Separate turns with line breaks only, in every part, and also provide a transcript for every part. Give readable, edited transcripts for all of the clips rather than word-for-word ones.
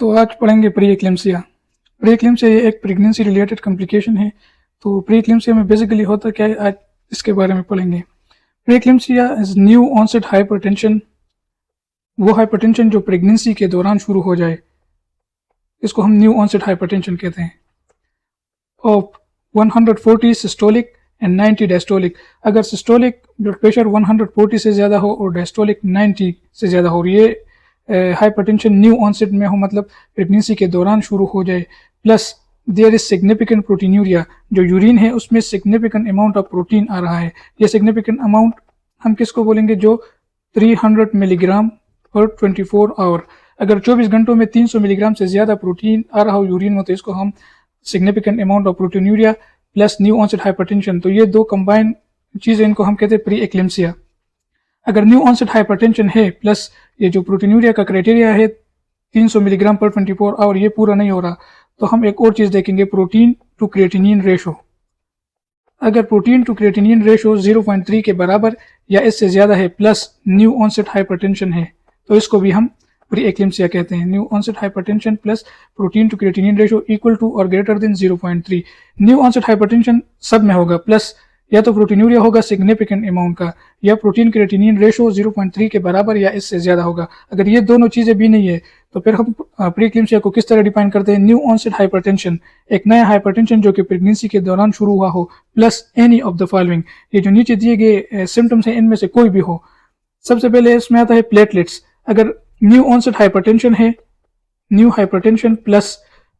तो आज पढ़ेंगे प्री एक्लेम्सिया। प्री एक्लेम्सिया ये एक प्रेगनेंसी रिलेटेड कॉम्प्लिकेशन है। तो प्री एक्लेम्सिया में बेसिकली होता क्या है, आज इसके बारे में पढ़ेंगे। Pre eclampsia is new onset hypertension, वो हाइपरटेंशन जो प्रेगनेंसी के दौरान शुरू हो जाए, इसको हम न्यू ऑनसेट हाइपरटेंशन कहते हैं। Of 140 systolic and 90 diastolic. अगर सिस्टोलिक ब्लड प्रेशर 140 से ज़्यादा हो और डायस्टोलिक 90 से ज़्यादा हो, ये हाइपरटेंशन न्यू ऑनसेट में हो, मतलब प्रेगनेंसी के दौरान शुरू हो जाए। Plus there is significant proteinuria, जो यूरिन है उसमें सिग्निफिकेंट अमाउंट ऑफ प्रोटीन आ रहा है। ये सिग्निफिकेंट अमाउंट हम किसको बोलेंगे, जो 300 मिलीग्राम पर 24 आवर। अगर 24 घंटों में 300 मिलीग्राम से ज़्यादा प्रोटीन आ रहा हो यूरिन में, तो इसको हम significant amount of proteinuria plus new onset hypertension, तो ये दो कंबाइन चीज़ें, इनको हम कहते हैं प्री एक्लेम्सिया। अगर न्यू ऑनसेट हाइपरटेंशन है प्लस ये जो प्रोटीन्यूरिया का क्राइटेरिया है 300 मिलीग्राम पर 24 आवर, ये पूरा नहीं हो रहा, तो हम एक और चीज़ देखेंगे, प्रोटीन टू क्रिएटिनिन रेशो। अगर प्रोटीन टू क्रिएटिनिन रेशो 0.3 के बराबर या इससे ज़्यादा है प्लस न्यू ऑनसेट हाइपरटेंशन है, तो इसको भी हम प्री एक्लेम्सिया कहते हैं। New onset hypertension plus protein to creatinine ratio equal to और greater than 0.3। New onset hypertension सब में होगा, प्लस या तो प्रोटीन्यूरिया होगा सिग्निफिकेंट अमाउंट का, या प्रोटीन क्रिएटिनिन रेशो 0.3 के बराबर या इससे ज़्यादा होगा। अगर ये दोनों चीज़ें भी नहीं है, तो फिर हम प्री एक्लेम्सिया को किस तरह डिफाइन करते हैं। न्यू ऑनसेट हाइपरटेंशन, एक नया हाइपरटेंशन जो कि प्रेगनेंसी के दौरान शुरू हुआ हो, plus any of the following, ये जो नीचे दिए गए सिम्टम्स हैं इनमें से कोई भी हो। सबसे पहले इसमें आता है प्लेटलेट्स। अगर न्यू ऑनसेट हाइपरटेंशन है, new hypertension plus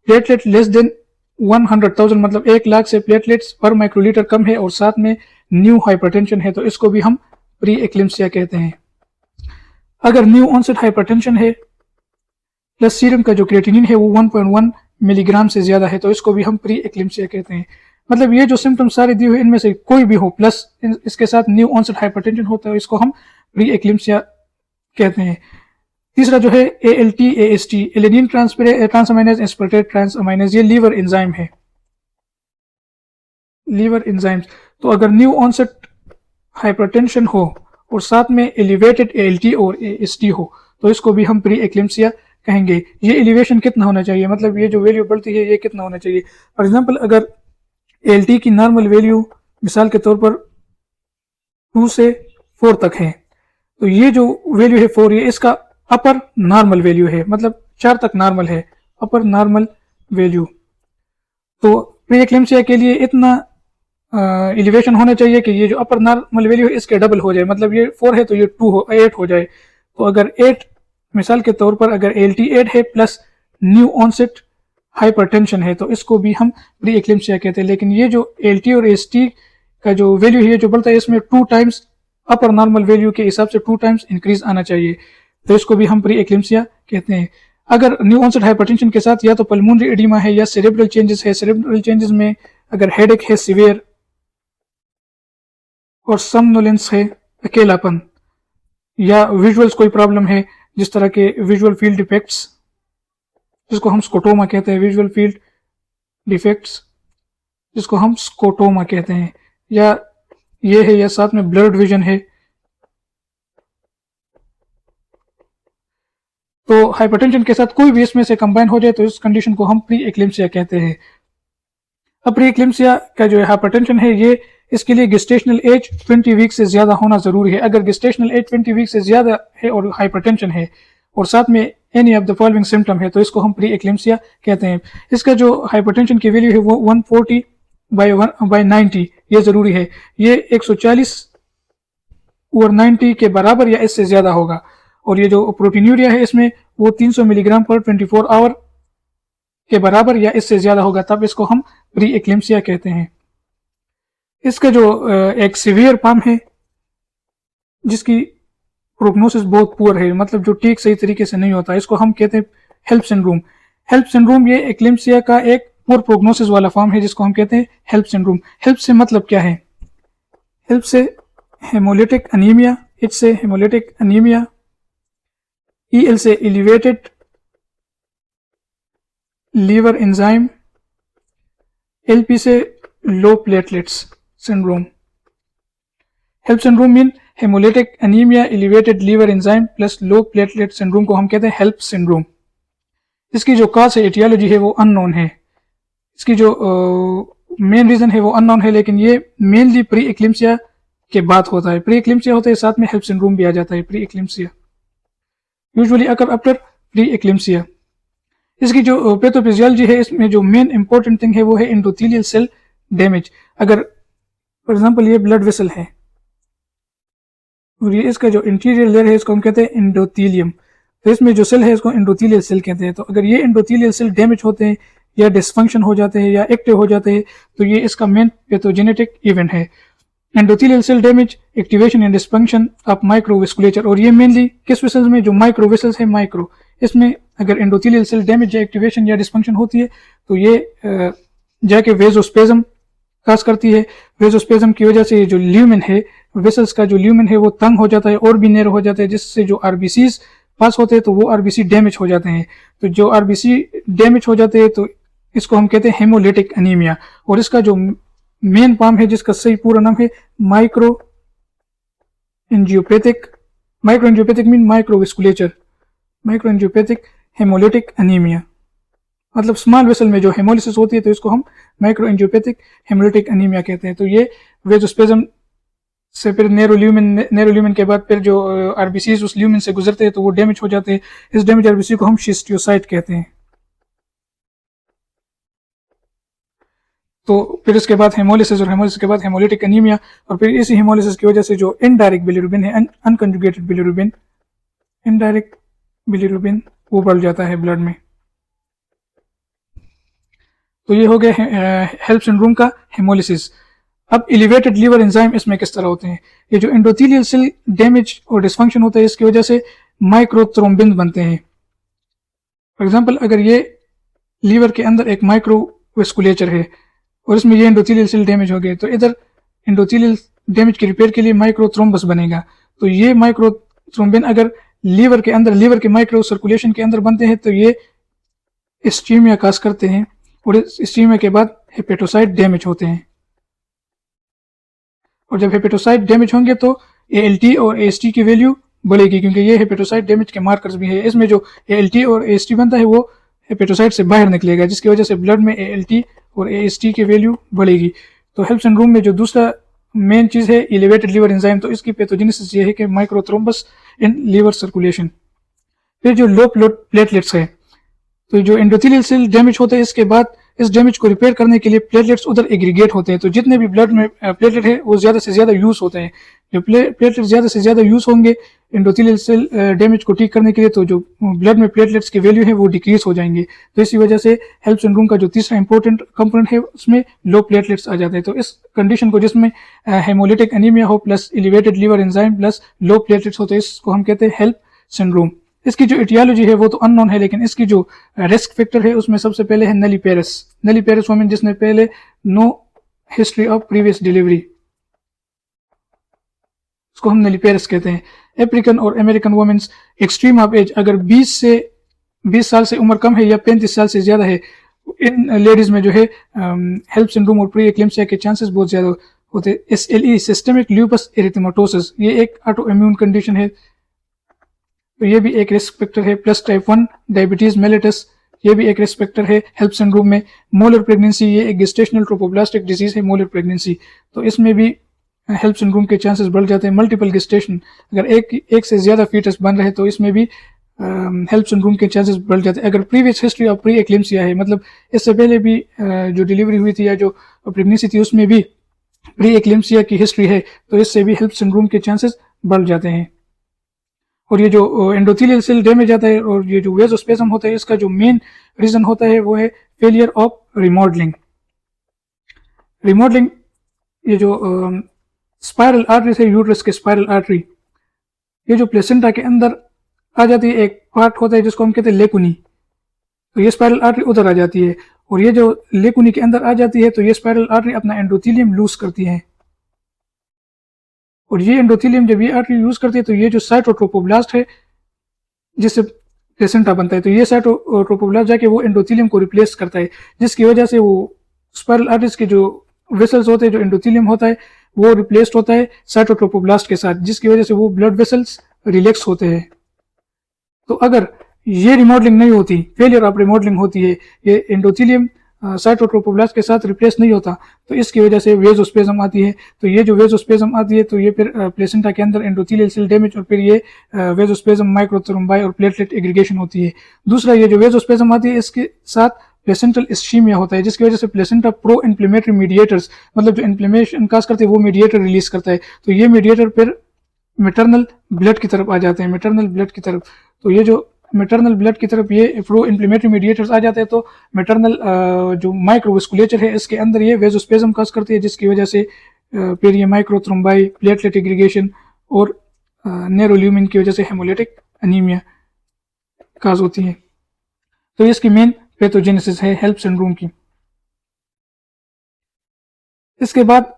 platelet less than 100,000, मतलब 1,00,000 से प्लेटलेट्स पर माइक्रोलीटर कम है और साथ में न्यू हाइपरटेंशन है, तो इसको भी हम प्री एक्लेम्सिया कहते हैं। अगर न्यू ऑनसेट हाइपरटेंशन है प्लस सीरम का जो क्रिएटिनिन है वो 1.1 मिलीग्राम से ज़्यादा है, तो इसको भी हम प्री एक्लेम्सिया कहते हैं। मतलब ये जो सिम्टम्स सारे दिए हुए इनमें से कोई भी हो प्लस इसके साथ न्यू ऑनसेट हाइपरटेंशन होता है, इसको हम प्री एक्लेम्सिया कहते हैं। तीसरा जो है ALT AST, एलेनिन ट्रांसअमाइनेज एस्पार्टेट ट्रांसअमाइनेज, ये लीवर एंजाइम है, लीवर एंजाइम्स। तो अगर न्यू ऑनसेट हाइपरटेंशन हो और साथ में एलिवेटेड ALT और AST हो, तो इसको भी हम प्री एक्लेम्सिया कहेंगे। ये एलिवेशन कितना होना चाहिए, मतलब ये जो वैल्यू बढ़ती है ये कितना होना चाहिए। फॉर एग्जांपल, अगर ALT की नॉर्मल वैल्यू मिसाल के तौर पर 2 से 4 तक है, तो ये जो वैल्यू है 4, ये इसका अपर नॉर्मल वैल्यू है, मतलब 4 तक नॉर्मल है, अपर नॉर्मल वैल्यू। तो प्री एक्लेम्सिया के लिए इतना एलिवेशन होना चाहिए कि ये जो अपर नॉर्मल वैल्यू है इसके डबल हो जाए, मतलब ये 4 है तो ये 8 हो जाए। तो अगर 8, मिसाल के तौर पर अगर ALT 8 है प्लस न्यू ऑनसेट हाइपरटेंशन है, तो इसको भी हम प्री एक्लेम्सिया कहते हैं। लेकिन ये जो ALT और AST का जो वैल्यू है, जो बढ़ता है, इसमें 2 टाइम्स अपर नॉर्मल वैल्यू के हिसाब से 2 टाइम्स इंक्रीज आना चाहिए, तो इसको भी हम प्री एक्लेम्सिया कहते हैं। अगर न्यू ऑनसेट हाइपरटेंशन के साथ या तो पल्मोनरी एडिमा है या सेरेब्रल चेंजेस है, सेरेब्रल चेंजेस में अगर हेडेक है सीवियर और समनोलेंस है, अकेलापन, या विजुअल्स कोई प्रॉब्लम है जिस तरह के विजुअल फील्ड डिफेक्ट्स, जिसको हम स्कोटोमा कहते हैं, विजुअल फील्ड डिफेक्ट्स जिसको हम स्कोटोमा कहते हैं, या ये है, या साथ में ब्लर्ड विजन है, तो हाइपरटेंशन के साथ कोई भी इसमें से कंबाइन हो जाए तो इस कंडीशन को हम प्री एक्लेम्सिया कहते हैं। अब प्री एक्लेम्सिया का जो हाइपरटेंशन है, ये इसके लिए गेस्टेशनल एज 20 वीक से ज़्यादा होना ज़रूरी है। अगर गेस्टेशनल एज 20 वीक से ज़्यादा है और हाइपरटेंशन है और साथ में any of the following symptom है, तो इसको हम प्री एक्लेम्सिया कहते हैं। इसका जो हाइपरटेंशन की वैल्यू है वो 140/90, ये ज़रूरी है। ये 140/90 के बराबर या इससे ज़्यादा होगा। और ये जो प्रोटीन्यूरिया है इसमें वो 300 मिलीग्राम पर 24 आवर के बराबर या इससे ज़्यादा होगा, तब इसको हम प्री एक्लेम्सिया कहते हैं। इसका जो एक सीवियर पाम है जिसकी प्रोग्नोसिस बहुत पुअर है, मतलब जो ठीक सही तरीके से नहीं होता, इसको हम कहते हैं हेल्प सिंड्रोम। हेल्प सिंड्रोम ये एक्लेम्सिया का एक पुअर प्रोग्नोसिस वाला फॉर्म है, जिसको हम कहते हैं हेल्प सिंड्रोम। हेल्प से मतलब क्या है, हेल्प से हेमोलिटिक अनीमिया, एच से हेमोलिटिक अनीमिया, EL से एलिवेटेड लीवर एंजाइम, LP से low platelets syndrome. HELLP syndrome mean haemolytic anaemia, elevated liver enzyme plus low platelet syndrome को हम कहते हैं हेल्प सिंड्रोम। इसकी जो काज है, एटियोलॉजी है, वो अननोन है। इसकी जो मेन रीज़न है वो अननोन है, लेकिन ये मेनली प्री एक्लिम्सिया के बाद होता है। प्री एक्लिम्सिया होता है, साथ में हेल्प सिंड्रोम भी आ जाता है। Pre eclampsia usually occur after pre eclampsia. इसकी जो पैथोफिजियोलॉजी है, इसमें जो मेन इंपॉर्टेंट थिंग है वो है एंडोथेलियल सेल डैमेज। अगर फॉर एग्जांपल ये ब्लड वेसल है और ये इसका जो इंटीरियर लेयर है इसको हम कहते हैं एंडोथेलियम, तो इसमें जो सेल है इसको एंडोथेलियल सेल कहते हैं। तो अगर ये एंडोथेलियल सेल डैमेज होते हैं या डिसफंक्शन हो जाते हैं या एक्टिव हो जाते हैं तो ये इसका मेन पैथोजेनेटिक इवेंट है। Endothelial cell damage, activation and dysfunction of microvasculature, और ये मेनली किस वेसल्स में, जो माइक्रो वेसल्स है, माइक्रो, इसमें अगर एंडोथेलियल सेल डैमेज या एक्टिवेशन या डिसफंक्शन होती है तो ये जाके वेजोस्पेज्म काज करती है। वेजोस्पेज्म की वजह से ये जो ल्यूमेन है, वेसल्स का जो ल्यूमेन है वो तंग हो जाता है और भी नैरो हो जाता है, जिससे जो आरबीसीज पास होते हैं तो वो आरबीसी डैमेज हो जाते हैं। तो जो आरबीसी डैमेज हो जाते हैं तो इसको हम कहते हैं हेमोलिटिक एनीमिया। और इसका जो मेन फॉर्म है, जिसका सही पूरा नाम है micro angiopathic, micro angiopathic mean microvasculature, micro angiopathic haemolytic anaemia, मतलब स्मॉल वेसल में जो हेमोलिसिस होती है तो इसको हम माइक्रो एंजियोपैथिक हेमोलिटिक एनीमिया कहते हैं। तो ये वेजोस्पेज्म से फिर नेरोल्यूमिन के बाद फिर जो आरबीसीज उस ल्यूमिन से गुजरते हैं तो वो डैमेज हो जाते हैं। इस डैमेज आरबीसी को हम शिस्टियोसाइट कहते हैं। तो फिर इसके बाद हेमोलिसिस, और हेमोलिसिस के बाद हेमोलिटिक एनीमिया, और फिर इसी हेमोलिसिस की वजह से जो इनडायरेक्ट बिलिरुबिन है, अनकंजुगेटेड बिलिरुबिन, इनडायरेक्ट बिलिरुबिन वो बढ़ जाता है ब्लड में। तो ये हो गया हेल्प सिंड्रोम का हेमोलिसिस। अब एलिवेटेड लीवर एंजाइम इसमें किस तरह होते हैं। ये जो एंडोथेलियल सेल डैमेज और डिसफंक्शन होता है इसकी वजह से माइक्रोथ्रोम्बिन बनते हैं। फॉर एग्जांपल अगर ये लीवर के अंदर एक माइक्रोवेस्कुलेचर है और इसमें ये एंडोथेलियल सेल डैमेज हो गए तो इधर एंडोथेलियल डैमेज के रिपेयर के लिए माइक्रोथ्रोम्बस बनेगा। तो ये माइक्रोथ्रोम्बिन अगर लीवर के अंदर, लीवर के माइक्रो सर्कुलेशन के अंदर बनते हैं तो ये इस्कीमिया काज करते हैं, और इस इस्कीमिया के बाद हेपेटोसाइट डैमेज होते हैं। और जब हेपेटोसाइट डैमेज होंगे तो ALT और AST की वैल्यू बढ़ेगी, क्योंकि ये हेपेटोसाइट डैमेज के मार्कर्स भी है। इसमें जो ALT और AST बनता है वो हेपेटोसाइट से बाहर निकलेगा, जिसकी वजह से ब्लड में ALT और AST की वैल्यू बढ़ेगी। तो हेल्प सिंड्रोम में जो दूसरा मेन चीज़ है एलिवेटेड लीवर एंजाइम, तो इसकी पैथोजेनेसिस ये है कि माइक्रोथ्रोम्बस इन लीवर सर्कुलेशन। फिर जो लो प्लेटलेट्स है, तो जो एंडोथेलियल सेल डैमेज होता है इसके बाद इस डैमेज को रिपेयर करने के लिए प्लेटलेट्स उधर एग्रीगेट होते हैं। तो जितने भी ब्लड में प्लेटलेट है वो ज़्यादा से ज़्यादा यूज़ होते हैं। जो प्लेटलेट ज़्यादा से ज़्यादा यूज़ होंगे एंडोथेलियल सेल डैमेज को ठीक करने के लिए, तो जो ब्लड में प्लेटलेट्स की वैल्यू है वो डिक्रीज हो जाएंगे। तो इसी वजह से हेल्प सिंड्रोम का जो तीसरा इंपॉर्टेंट कंपोनेंट है उसमें लो प्लेटलेट्स आ जाते हैं। तो इस कंडीशन को, जिसमें हेमोलिटिक एनीमिया हो plus elevated liver enzyme plus low platelets होते हैं, इसको हम कहते हैं हेल्प सिंड्रोम। इसकी जो एटियोलॉजी है वो तो अननोन है, लेकिन इसकी जो रिस्क फैक्टर है उसमें सबसे पहले है नलीपेरस। नलीपेरस वुमेन जिसने पहले no history of previous delivery, उसको हम नलीपेरस कहते हैं। अफ्रीकन और American womens, extreme of age, अगर 20 साल से उम्र कम है या 35 साल से ज़्यादा है, इन लेडीज में जो है हेल्प सिंड्रोम और प्री एक्लेम्सिया के चांसेस बहुत ज़्यादा होते हैं। SLE, सिस्टेमिक ल्यूपस एरिथेमेटोसिस, ये एक ऑटो इम्यून कंडीशन है, तो ये भी एक रिस्क फैक्टर है। प्लस टाइप 1 डायबिटीज मेलिटस, ये भी एक रिस्क फैक्टर है हेल्प सिंड्रोम में। मोलर प्रेगनेंसी, ये एक गेस्टेशनल ट्रोपोब्लास्टिक डिजीज है मोलर प्रेगनेंसी, तो इसमें भी हेल्प सिंड्रोम के चांसेस बढ़ जाते हैं। मल्टीपल गेस्टेशन, अगर एक से ज़्यादा फीटस बन रहे तो इसमें भी हेल्प सिंड्रोम के चांसेस बढ़ जाते हैं। अगर previous history of pre eclampsia है, मतलब इससे पहले भी जो डिलीवरी हुई थी या जो प्रेगनेंसी थी उसमें भी प्री एक्लेम्सिया की हिस्ट्री है, तो इससे भी हेल्प सिंड्रोम के चांसेस बढ़ जाते हैं। और ये जो एंडोथेलियल सेल डैमेज आता है और ये जो वेजोस्पेज्म होता है, इसका जो मेन रीजन होता है वो है फेलियर ऑफ रिमॉडलिंग। रिमॉडलिंग, ये जो स्पाइरल आर्टरी है, यूट्रस के स्पाइरल आर्टरी, ये जो प्लेसेंटा के अंदर आ जाती है, एक पार्ट होता है जिसको हम कहते हैं लेकुनी, तो ये स्पाइरल आर्टरी उधर आ जाती है, और ये जो लेकुनी के अंदर आ जाती है तो ये स्पाइरल आर्टरी अपना एंडोथेलियम लूज करती है, और ये एंडोथेलियम जब ये आर्टरी यूज करती है तो ये जो साइटोट्रोपोब्लास्ट है जिससे प्लेसेंटा बनता है, तो ये साइटोट्रोपोब्लास्ट जाके वो एंडोथेलियम को रिप्लेस करता है, जिसकी वजह से वो स्पाइरल आर्टरीज के जो वेसल्स होते हैं, जो एंडोथेलियम होता है वो रिप्लेस्ड होता है साइटोट्रोपोब्लास्ट के साथ, जिसकी वजह से वो ब्लड वेसल्स रिलैक्स होते हैं। तो अगर ये रिमॉडलिंग नहीं होती, फेलियर ऑफ रिमॉडलिंग होती है, ये एंडोथेलियम साइटोट्रोपोब्लास्ट के साथ रिप्लेस नहीं होता, तो इसकी वजह से वेजोस्पेज्म आती है। तो ये जो वेजोस्पेज्म आती है तो ये फिर प्लेसेंटा के अंदर एंडोथेलियल सेल डैमेज और फिर ये वेजोस्पेज्म माइक्रोथ्रोम्बाई और प्लेटलेट एग्रीगेशन होती है। दूसरा, ये जो वेजोस्पेज्म आती है इसके साथ प्लेसेंटल इस्कीमिया होता है, जिसकी वजह से प्लेसेंटा प्रो इन्फ्लेमेटरी मीडिएटर्स, मतलब जो इन्फ्लेमेशन काज करते हैं वो मीडिएटर रिलीज करता है, तो ये मीडिएटर फिर मैटरनल ब्लड की तरफ आ जाते हैं, मैटरनल ब्लड की तरफ। तो ये जो मैटरनल ब्लड की तरफ ये प्रो इन्फ्लेमेटरी मीडिएटर्स आ जाते हैं, तो मैटरनल जो माइक्रोवेस्कुलेचर है इसके अंदर ये वेजोस्पेज्म काज करती है, जिसकी वजह से फिर ये माइक्रोथ्रोम्बाई, प्लेटलेट एग्रीगेशन और नेरोल्यूमिन की वजह से हेमोलिटिक एनीमिया काज होती है। तो इसकी मेन पैथोजेनेसिस है हेल्प सिंड्रोम की। इसके बाद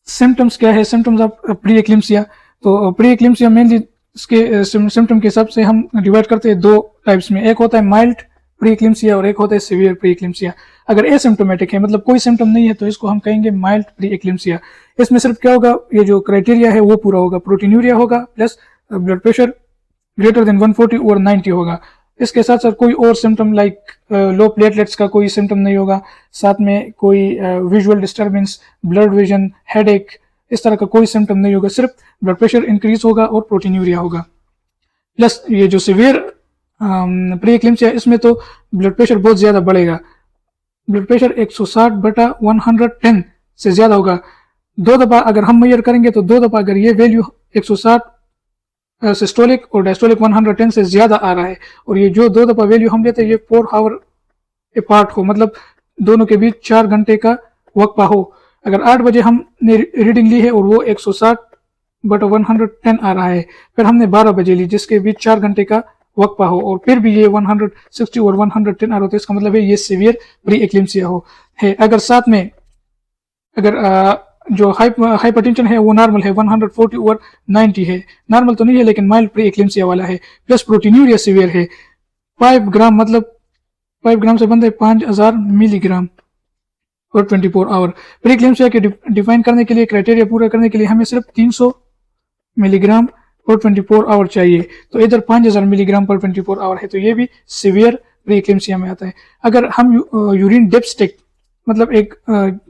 सिम्टम्स क्या है, सिम्टम्स ऑफ प्री एक्लिम्सिया। तो प्री एक्लिम्सिया मेनली इसके सिम्टम के हिसाब से हम डिवाइड करते हैं दो टाइप्स में, एक होता है माइल्ड प्री एक्लिम्सिया और एक होता है सिवियर प्री एक्लिम्सिया। अगर एसिम्टोमेटिक है, मतलब कोई सिम्टम नहीं है, तो इसको हम कहेंगे माइल्ड प्री एक्लिम्सिया। इसमें सिर्फ क्या होगा, ये जो क्राइटेरिया है वो पूरा होगा, प्रोटीन्यूरिया होगा plus blood pressure greater than 140 और 90 होगा। इसके साथ साथ कोई और सिम्टम लाइक लो प्लेटलेट्स का कोई सिम्टम नहीं होगा, साथ में कोई visual disturbance, blood vision, headache, इस तरह का कोई सिम्टम नहीं होगा, सिर्फ ब्लड प्रेशर इंक्रीज होगा और प्रोटीन्यूरिया होगा। प्लस ये जो सिवियर प्री एक्लिम्सिया, इसमें तो ब्लड प्रेशर बहुत ज्यादा बढ़ेगा, ब्लड प्रेशर 160/110 से ज्यादा होगा। दो दफा अगर हम मेजर करेंगे तो दो दफा अगर ये वैल्यू 160 सिस्टोलिक और डायस्टोलिक 110 से ज्यादा आ रहा है, और ये जो दो दफा वैल्यू हम लेते हैं ये 4 आवर अपार्ट हो, मतलब दोनों के बीच 4 घंटे का वक्फा हो। अगर 8 बजे हमने रीडिंग ली है और वो 160/110 आ रहा है, फिर हमने 12 बजे ली जिसके बीच 4 घंटे का वक्फा हो, और फिर भी ये 160 और 110 आ रहा हो, तो इसका मतलब है ये सीवियर प्री एक्लिम्सिया हो है। अगर साथ में अगर जो हाइपरटेंशन है वो नॉर्मल है, 140 और 90 है, नॉर्मल तो नहीं है लेकिन माइल्ड प्री एक्लिम्सिया वाला है, प्लस प्रोटीन्यूरिया सीवियर है, 5 ग्राम, मतलब 5 ग्राम से बनता है 5000 मिलीग्राम और 24 आवर। प्री एक्लिम्सिया के डिफाइन करने के लिए, क्राइटेरिया पूरा करने के लिए हमें सिर्फ 300 मिलीग्राम पर 24 आवर चाहिए, तो इधर 5000 मिलीग्राम पर 24 आवर है, तो ये भी सीवियर प्री एक्लिम्सिया में आता है। अगर हम यूरिन डिप स्टिक, मतलब एक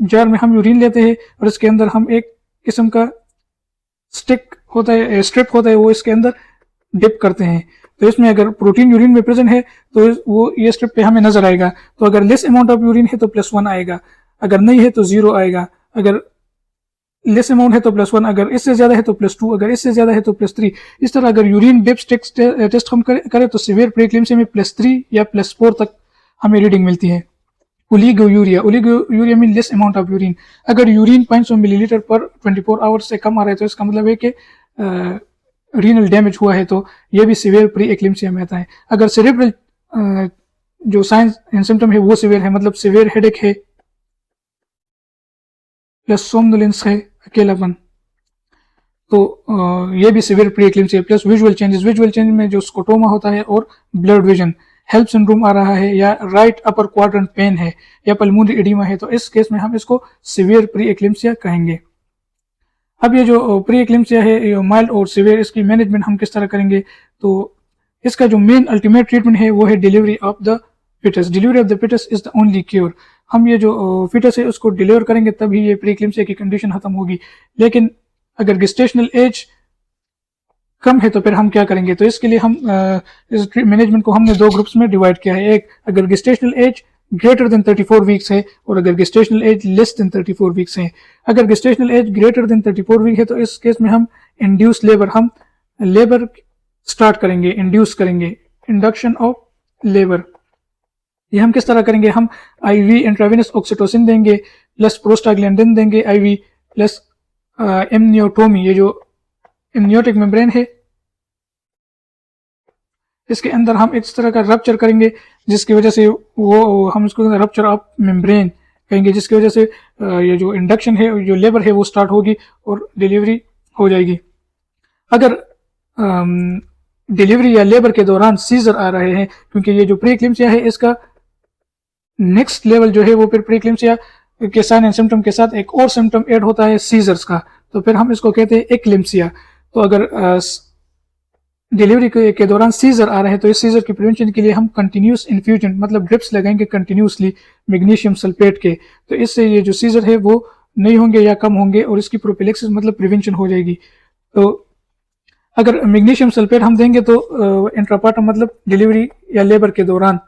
जार में हम यूरिन लेते हैं और इसके अंदर हम एक किस्म का स्टिक होता है, स्ट्रिप होता है, वो इसके अंदर डिप करते हैं, तो इसमें अगर प्रोटीन यूरिन में प्रेजेंट है तो वो ये स्ट्रिप पे हमें नजर आएगा, तो अगर लेस अमाउंट ऑफ यूरिन है तो +1 आएगा, अगर नहीं है तो 0 आएगा, अगर लेस अमाउंट है तो +1, अगर इससे ज्यादा है तो +2, अगर इससे ज्यादा है तो +3। इस तरह अगर यूरिन डिप स्टिक टेस्ट हम करें तो सीवियर प्री एक्लिम्सिया में +3 या +4 तक हमें रीडिंग मिलती है। Oliguria mean less amount of urine, अगर यूरिन 500 मिलीलीटर पर 24 आवर्स से कम आ रहा है तो इसका मतलब है कि रीनल डैमेज हुआ है, तो ये भी सीवियर प्री एक्लिम्सिया में आता है। अगर सेरेब्रल जो साइंस एंड सिम्टम है वो सीवियर है, मतलब सीवियर हेडेक है प्लस सोमनोलेंस है, अकेलापन, तो ये भी severe pre eclampsia. Plus visual change में जो स्कोटोमा होता है और ब्लड विजन, हेल्प सिंड्रोम आ रहा है, या राइट अपर क्वाड्रेंट पेन है, या पल्मोनरी एडिमा है, तो इस केस में हम इसको सीवियर प्री एक्लिम्सिया कहेंगे। अब ये जो प्री एक्लिम्सिया है माइल्ड और सीवियर, इसकी मैनेजमेंट हम किस तरह करेंगे, तो इसका जो मेन अल्टीमेट ट्रीटमेंट है वो है delivery of the fetus. Delivery of the fetus is the only cure. हम ये जो फिटस है उसको डिलीवर करेंगे तभी ये प्री एक्लिम्सिया की कंडीशन खत्म होगी। लेकिन अगर गेस्टेशनल एज कम है तो फिर हम क्या करेंगे, तो इसके लिए हम इस मैनेजमेंट को हमने दो ग्रुप्स में डिवाइड किया है। एक, अगर gestational age greater than 34 weeks है, और अगर gestational age less than 34 weeks है। अगर gestational age greater than 34 week है तो इस केस में हम इंड्यूस लेबर, हम लेबर स्टार्ट करेंगे, इंड्यूस करेंगे, इंडक्शन ऑफ लेबर। ये हम किस तरह करेंगे, हम आईवी इंट्रावेनस ऑक्सीटोसिन देंगे, प्लस प्रोस्टाग्लैंडिन देंगे आईवी, प्लस एमनियोटोमी, ये जो एमनियोटिक मेम्ब्रेन है इसके अंदर हम इस तरह का रप्चर करेंगे जिसकी वजह से वो हम इसको रप्चर ऑफ मेम्ब्रेन कहेंगे, जिसकी वजह से ये जो इंडक्शन है, जो लेबर है वो स्टार्ट होगी और डिलीवरी हो जाएगी। अगर डिलीवरी या लेबर के दौरान सीजर आ रहे हैं, क्योंकि ये जो प्री एक्लिम्सिया है इसका नेक्स्ट लेवल जो है वो फिर प्री एक्लिम्सिया के साइन एंड सिम्टम के साथ एक और सिम्टम ऐड होता है सीजर्स का, तो फिर हम इसको कहते हैं एक्लिम्सिया। तो अगर डिलीवरी के दौरान सीजर आ रहा है तो इस सीजर की प्रिवेंशन के लिए हम कंटिन्यूस इन्फ्यूजन मतलब ड्रिप्स लगाएंगे कंटिन्यूसली मैग्नीशियम सल्फेट के, तो इससे ये जो सीजर है वो नहीं होंगे या कम होंगे और इसकी प्रोफिलैक्सिस मतलब प्रिवेंशन हो जाएगी। तो अगर मैग्नीशियम सल्फेट हम देंगे तो इंट्रापार्टम मतलब डिलीवरी या लेबर के दौरान,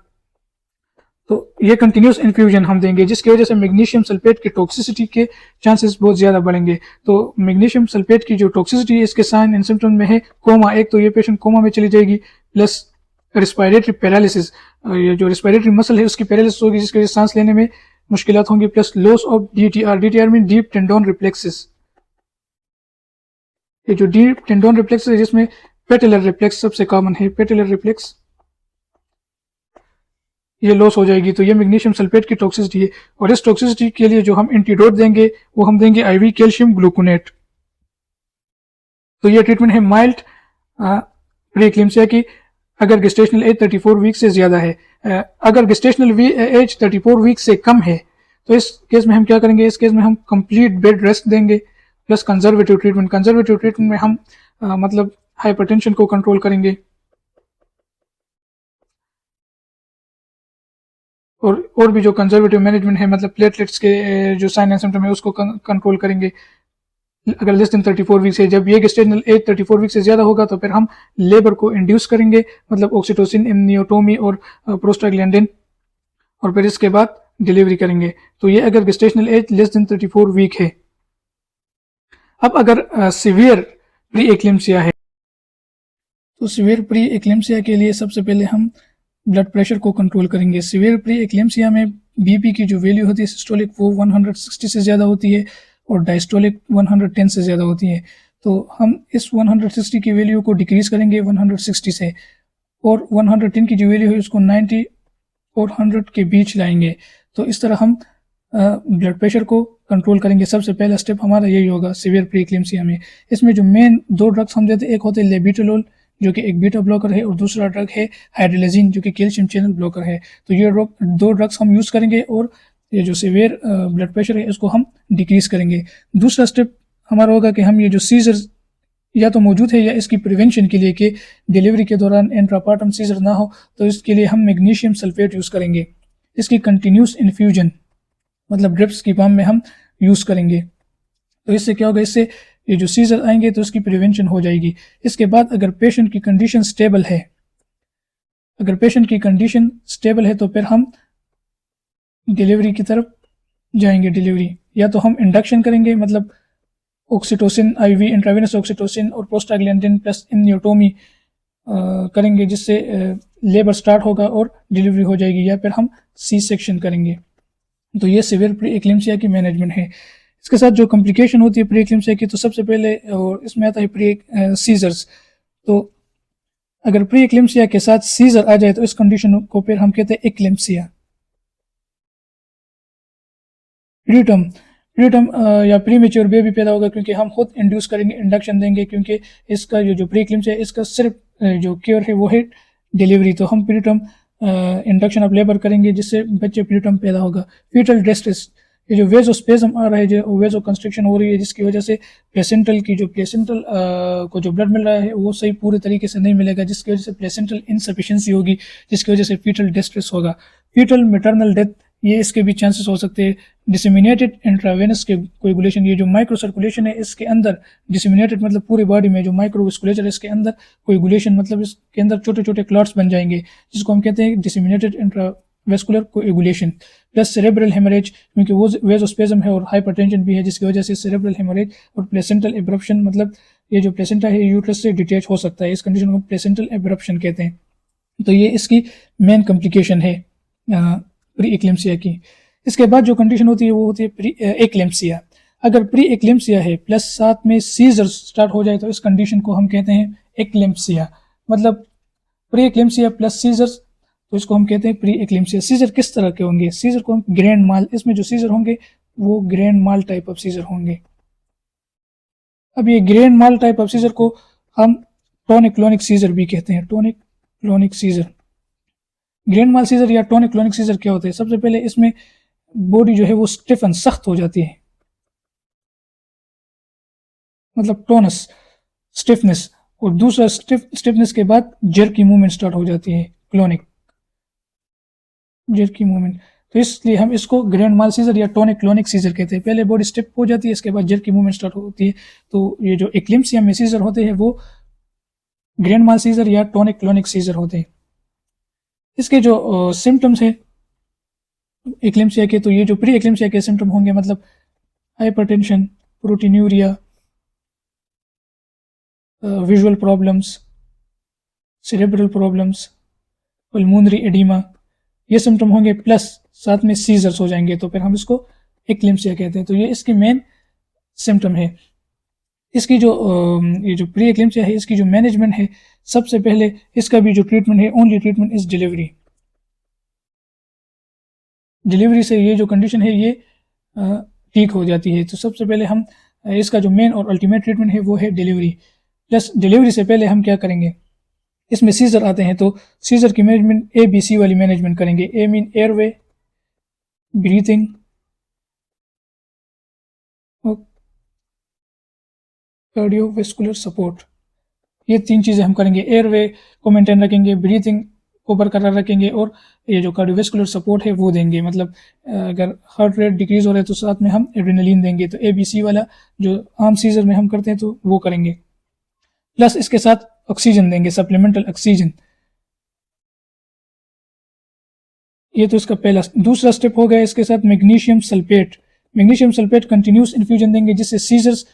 तो ये कंटिन्यूस इन्फ्यूजन हम देंगे जिसकी वजह से मैग्नीशियम सल्फेट की टॉक्सिसिटी के चांसेस बहुत ज़्यादा बढ़ेंगे। तो मैग्नीशियम सल्फेट की जो टॉक्सिसिटी है इसके साइन एंड सिम्टम में है कोमा, एक तो ये पेशेंट कोमा में चली जाएगी, प्लस रिस्पायरेटरी पैरालिसिस, ये जो रिस्पायरेटरी मसल है उसकी पैरालिसिस होगी जिसकी वजह से सांस लेने में मुश्किलात होंगी, plus loss of DTR, DTR mean deep tendon reflexes, ये जो डीप टेंडोन रिफ्लेक्स है जिसमें पेटेलर रिफ्लेक्स सबसे कॉमन है, पेटेलर रिफ्लेक्स ये लॉस हो जाएगी। तो ये मैग्नीशियम सल्फेट की टॉक्सिसिटी है और इस टॉक्सिसिटी के लिए जो हम एंटीडोट देंगे वो हम देंगे आईवी कैल्शियम ग्लूकोनेट। तो ये ट्रीटमेंट है माइल्ड प्रीएक्लेम्सिया की अगर गेस्टेशनल एज 34 वीक से ज़्यादा है। अगर गेस्टेशनल एज 34 वीक से कम है तो इस केस में हम क्या करेंगे, इस केस में हम कंप्लीट बेड रेस्ट देंगे plus conservative treatment, conservative treatment में हम मतलब हाइपरटेंशन को कंट्रोल करेंगे और भी जो कंजर्वेटिव मैनेजमेंट है मतलब प्लेटलेट्स के जो साइन एंड सिम्टम है उसको कंट्रोल करेंगे। अगर लेस देन 34 वीक है, जब ये गेस्टेशनल एज 34 वीक से ज़्यादा होगा तो फिर हम लेबर को इंड्यूस करेंगे मतलब ऑक्सीटोसिन, एमनियोटोमी और प्रोस्टाग्लैंडिन, और फिर इसके बाद डिलीवरी करेंगे। तो ये अगर gestational age less than 34 week है। अब अगर सीवियर प्री एक्लेम्सिया है तो सीवियर प्री एक्लेम्सिया के लिए सबसे पहले हम ब्लड प्रेशर को कंट्रोल करेंगे। सीवियर प्री एक्लेम्सिया में बीपी की जो वैल्यू होती है सिस्टोलिक वो 160 से ज़्यादा होती है और डायस्टोलिक 110 से ज़्यादा होती है। तो हम इस 160 की वैल्यू को डिक्रीज़ करेंगे 160 से और 110 की जो वैल्यू है उसको 90 और 100 के बीच लाएंगे। तो इस तरह हम ब्लड प्रेशर को कंट्रोल करेंगे। सबसे पहला स्टेप हमारा यही होगा सीवियर प्री एक्लेम्सिया में। इसमें जो मेन दो ड्रग्स हम देते हैं, एक होते हैं लेबिटोलोल जो कि एक बीटा ब्लॉकर है और दूसरा ड्रग है हाइड्रोलाजिन जो कि कैल्शियम चैनल ब्लॉकर है। तो ये दो ड्रग्स हम यूज़ करेंगे और ये जो सीवियर ब्लड प्रेशर है इसको हम डिक्रीज़ करेंगे। दूसरा स्टेप हमारा होगा कि हम ये जो सीजर या तो मौजूद है या इसकी प्रिवेंशन के लिए कि डिलीवरी के दौरान इंट्रापार्टम सीजर ना हो तो इसके लिए हम मैग्नीशियम सल्फेट यूज़ करेंगे। इसकी कंटिन्यूस इन्फ्यूजन मतलब ड्रिप्स की फॉर्म में हम यूज़ करेंगे। तो इससे क्या होगा, इससे ये जो सीजर आएंगे तो उसकी प्रिवेंशन हो जाएगी। इसके बाद अगर पेशेंट की कंडीशन स्टेबल है, अगर पेशेंट की कंडीशन स्टेबल है तो फिर हम डिलीवरी की तरफ जाएंगे। डिलीवरी या तो हम इंडक्शन करेंगे मतलब ऑक्सीटोसिन आईवी इंट्रावेनस ऑक्सीटोसिन और प्रोस्टाग्लैंडिन प्लस इम्नियोटोमी करेंगे जिससे लेबर स्टार्ट होगा और डिलीवरी हो जाएगी, या फिर हम सी सेक्शन करेंगे। तो ये सीवियर प्री एक्लेम्सिया की मैनेजमेंट है। इसके साथ जो कॉम्प्लिकेशन होती है प्री एक्लेम्सिया की, तो सबसे पहले और इसमें आता है प्री सीजर्स। तो अगर प्री एक्लेम्सिया के साथ सीजर आ जाए तो इस कंडीशन को फिर हम कहते हैं एक्लेम्सिया। प्रीटर्म प्रीटर्म या प्री मेच्योर बेबी पैदा होगा क्योंकि हम खुद इंड्यूस करेंगे, इंडक्शन देंगे, क्योंकि इसका जो प्री एक्लेम्सिया है इसका सिर्फ जो क्योर है वो है डिलीवरी। तो हम प्रीटर्म इंडक्शन ऑफ लेबर करेंगे जिससे बच्चे प्रीटर्म पैदा होगा। फीटल डिस्ट्रेस, ये जो वेजोस्पेज्म आ रहा है, जो वेजो कंस्ट्रक्शन हो रही है जिसकी वजह से प्लेसेंटल की जो प्लेसेंटल को जो ब्लड मिल रहा है वो सही पूरे तरीके से नहीं मिलेगा जिसकी वजह से प्लेसेंटल इनसफिशिएंसी होगी जिसकी वजह से फीटल डिस्ट्रेस होगा। फीटल मैटरनल डेथ, ये इसके भी चांसेस हो सकते हैं। डिसेमिनेटेड इंट्रावेनस के कोएगुलेशन, ये जो माइक्रो सर्कुलेशन है इसके अंदर, डिसेमिनेटेड मतलब पूरी बॉडी में जो माइक्रोवेस्कुलेचर है इसके अंदर कोएगुलेशन मतलब इसके अंदर छोटे छोटे क्लॉट्स बन जाएंगे जिसको हम कहते हैं disseminated intravascular coagulation. Plus cerebral haemorrhage, क्योंकि वो वेजोस्पेज्म है और हाइपरटेंशन भी है जिसकी वजह से सेरेब्रल हेमरेज और प्लेसेंटल एब्रप्शन मतलब ये जो प्लेसेंटा है यूट्रस से डिटैच हो सकता है, इस कंडीशन को प्लेसेंटल एब्रप्शन कहते हैं। तो ये इसकी मेन कॉम्प्लिकेशन है प्री एक्लेम्सिया की। इसके बाद जो कंडीशन होती है वो होती है प्री एक्लेम्सिया। अगर प्री एक्लेम्सिया है प्लस साथ में सीजर स्टार्ट हो जाए तो इस कंडीशन को हम कहते हैं एक्लेम्सिया। मतलब प्री एक्लेम्सिया प्लस सीजर, तो इसको हम कहते हैं प्री एक्लेम्सिया। सीजर किस तरह के होंगे, सीजर को हम ग्रैंड माल, इसमें जो सीजर होंगे वो grand mal type of seizure होंगे। अब ये grand mal type of seizure को हम टोनिक क्लोनिक सीजर भी कहते हैं, tonic clonic seizure. Grand mal seizure या टोनिक क्लोनिक सीजर क्या होते हैं, सबसे पहले इसमें बॉडी जो है वो स्टिफन सख्त हो जाती है, मतलब टोनस स्टिफनेस, और दूसरा स्टिफनेस के बाद जर्क की मूवमेंट स्टार्ट हो जाती है, क्लोनिक जर्क की मूवमेंट। तो इसलिए हम इसको ग्रैंड माल सीजर या टोनिक क्लोनिक सीजर कहते हैं। पहले बॉडी स्टिफ हो जाती है, इसके बाद जर्क की मूवमेंट स्टार्ट होती है। तो ये जो एक्लिम्सिया में सीजर होते हैं वो ग्रैंड माल सीजर या टोनिक क्लोनिक सीजर होते हैं। इसके जो सिम्टम्स है एक्लिम्सिया के, तो ये जो प्री एक्लिम्सिया के सिम्टम होंगे मतलब hypertension, proteinuria, visual problems, cerebral problems, pulmonary oedema, ये सिम्टम होंगे, प्लस साथ में सीजर्स हो जाएंगे, तो फिर हम इसको एक्लिम्सिया कहते हैं। तो ये इसकी मेन सिम्टम है। इसकी जो ये जो प्री एक्लिम्सिया है इसकी जो मैनेजमेंट है, सबसे पहले इसका भी जो ट्रीटमेंट है, only treatment is delivery. Delivery से ये जो कंडीशन है ये ठीक हो जाती है। तो सबसे पहले हम इसका जो मेन और अल्टीमेट ट्रीटमेंट है वो है डिलीवरी। प्लस डिलीवरी से पहले हम क्या करेंगे, इसमें सीजर आते हैं तो सीजर की मैनेजमेंट ABC वाली मैनेजमेंट करेंगे। ए मीन एयरवे, ब्रीथिंग और कार्डियोवेस्कुलर सपोर्ट, ये 3 चीज़ें हम करेंगे। एयरवे को मेंटेन रखेंगे, ब्रीथिंग को बरकरार रखेंगे और ये जो कार्डियोवेस्कुलर सपोर्ट है वो देंगे। मतलब अगर हार्ट रेट डिक्रीज हो रहा है तो साथ में हम एड्रेनलिन देंगे। तो ABC वाला जो आम सीजर में हम करते हैं तो वो करेंगे। प्लस इसके साथ ऑक्सीजन देंगे, सप्लीमेंटल ऑक्सीजन। ये तो इसका पहला। दूसरा स्टेप हो गया इसके साथ magnesium sulphate. Magnesium sulphate continuous infusion देंगे जिससे सीजर्स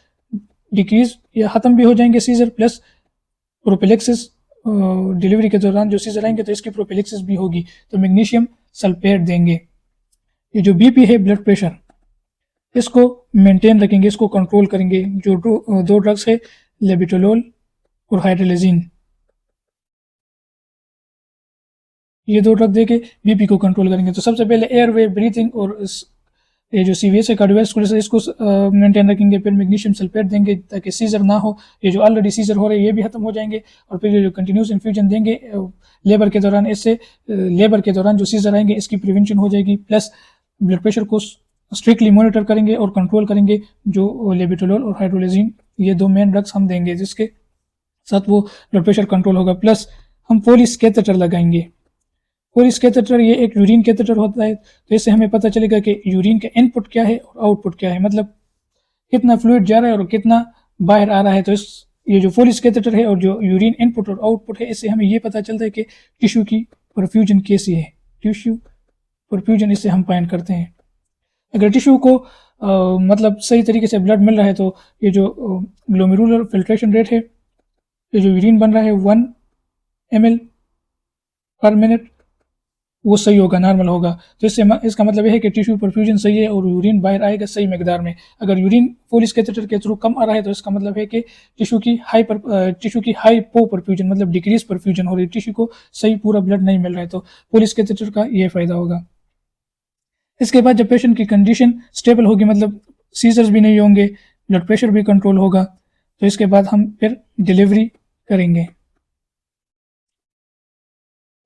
डिक्रीज या ख़त्म भी हो जाएंगे सीजर, प्लस प्रोपेलेक्सिस डिलीवरी के दौरान जो सीजर आएंगे तो इसकी प्रोपेलेक्सिस भी होगी, तो मैग्नीशियम सल्फेट देंगे। ये जो BP है, ब्लड प्रेशर, इसको मेंटेन रखेंगे, इसको कंट्रोल करेंगे। जो दो ड्रग्स है, लेबिटोलोल और हाइड्रोलेजिन, ये 2 ड्रग देके BP को कंट्रोल करेंगे। तो सबसे पहले एयरवे, ब्रीथिंग और ये जो CVS है कार्डियोवेस्कुलर, इसको मेंटेन रखेंगे। फिर मैग्नीशियम सल्फेट देंगे ताकि सीजर ना हो, ये जो ऑलरेडी सीजर हो रहे हैं ये भी खत्म हो जाएंगे। और फिर ये जो कंटिन्यूस इन्फ्यूजन देंगे लेबर के दौरान, इससे लेबर के दौरान जो सीजर आएंगे इसकी प्रिवेंशन हो जाएगी। प्लस ब्लड प्रेशर को स्ट्रिक्टली मॉनिटर करेंगे और कंट्रोल करेंगे। जो लेबिटोलोल और हाइड्रोलेजिन, ये 2 मेन ड्रग्स हम देंगे जिसके साथ वो ब्लड प्रेशर कंट्रोल होगा। प्लस हम पोलिस कैथेटर लगाएंगे। पोलिस कैथेटर ये एक यूरिन कैथेटर होता है, तो इससे हमें पता चलेगा कि यूरिन का इनपुट क्या है और आउटपुट क्या है, मतलब कितना फ्लूइड जा रहा है और कितना बाहर आ रहा है। तो इस ये जो पोलिस कैथेटर है और जो यूरिन इनपुट और आउटपुट है, इससे हमें ये पता चलता है कि टिश्यू की परफ्यूजन कैसी है। टिश्यू परफ्यूजन इससे हम फाइंड करते हैं। अगर टिश्यू को मतलब सही तरीके से ब्लड मिल रहा है तो ये जो ग्लोमेरुलर फिल्ट्रेशन रेट है, ये जो यूरिन बन रहा है 1 ml पर मिनट, वो सही होगा, नॉर्मल होगा। तो इससे इसका मतलब यह है कि टिश्यू परफ्यूजन सही है और यूरिन बाहर आएगा सही मकदार में। अगर यूरिन पोलिस कैथेटर के थ्रू कम आ रहा है तो इसका मतलब है कि टिश्यू की हाइपो परफ्यूजन मतलब डिक्रीज परफ्यूजन हो रही है, टिश्यू को सही पूरा ब्लड नहीं मिल रहा है। तो पोलिस कैथेटर का ये फायदा होगा। इसके बाद जब पेशेंट की कंडीशन स्टेबल होगी, मतलब सीजर्स भी नहीं होंगे, ब्लड प्रेशर भी कंट्रोल होगा, तो इसके बाद हम फिर डिलीवरी करेंगे।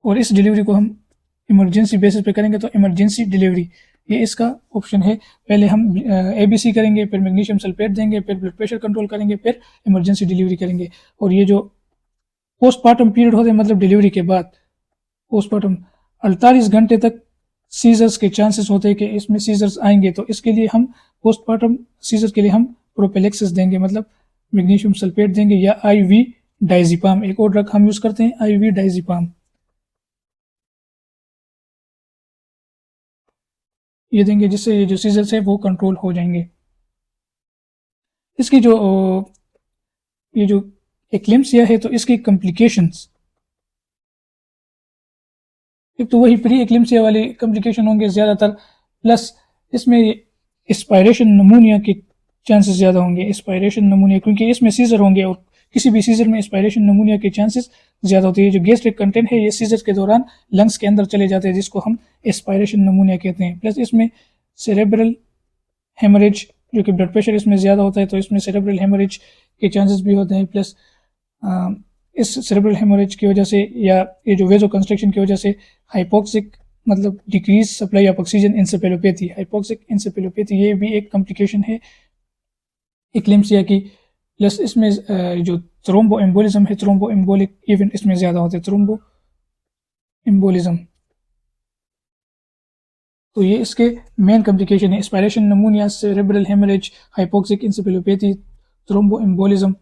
और इस डिलीवरी को हम इमरजेंसी बेसिस पे करेंगे, तो इमरजेंसी डिलीवरी ये इसका ऑप्शन है। पहले हम ABC करेंगे, फिर मैग्नीशियम सल्फेट देंगे, फिर ब्लड प्रेशर कंट्रोल करेंगे, फिर इमरजेंसी डिलीवरी करेंगे। और ये जो पोस्टमार्टम पीरियड होते हैं, मतलब डिलीवरी के बाद पोस्टमार्टम 48 घंटे तक सीजर्स के चांसेस होते हैं कि इसमें सीजर्स आएंगे। तो इसके लिए हम पोस्टमार्टम सीजर के लिए हम प्रोपेलेक्सिस देंगे, मतलब मैग्नीशियम सल्फेट देंगे, या IV डायजिपाम, एक और ड्रग हम यूज़ करते हैं IV डायजिपाम, ये देंगे जिससे ये जो सीजर्स है वो कंट्रोल हो जाएंगे। इसकी जो ये जो एक्लिम्सिया है तो इसकी कॉम्प्लिकेशंस, एक तो वही प्री एक्लिम्सिया वाले कॉम्प्लिकेशन होंगे ज़्यादातर, प्लस इसमें एस्पायरेशन नमूनिया के चांसेस ज़्यादा होंगे। एस्पायरेशन नमूनिया, क्योंकि इसमें सीजर होंगे और किसी भी सीजर में एस्पायरेशन नमूनिया के चांसेस ज़्यादा होते हैं। जो गैस्ट्रिक कंटेंट है ये सीजर के दौरान लंग्स के अंदर चले जाते हैं, जिसको हम एस्पायरेशन नमूनिया कहते हैं। प्लस इसमें सेरेब्रल हेमरेज, जो कि ब्लड प्रेशर इसमें ज़्यादा होता है तो इसमें सेरेब्रल हेमरेज के चांसेस भी होते हैं। प्लस इस सेरेब्रल हेमरेज की वजह से या ये जो वेजो कंस्ट्रक्शन की वजह से हाइपोक्सिक मतलब decrease supply of oxygen encephalopathy, hypoxic encephalopathy, ये भी एक कॉम्प्लिकेशन है एक्लिम्सिया की। प्लस इसमें जो थ्रोम्बो एम्बोलिज्म है, थ्रोम्बो एम्बोलिक इवेंट इसमें ज़्यादा होते हैं, थ्रोम्बो एम्बोलिज्म। तो ये इसके मेन कॉम्प्लिकेशन है, aspiration, pneumonia, cerebral haemorrhage, hypoxic encephalopathy, thrombo embolism.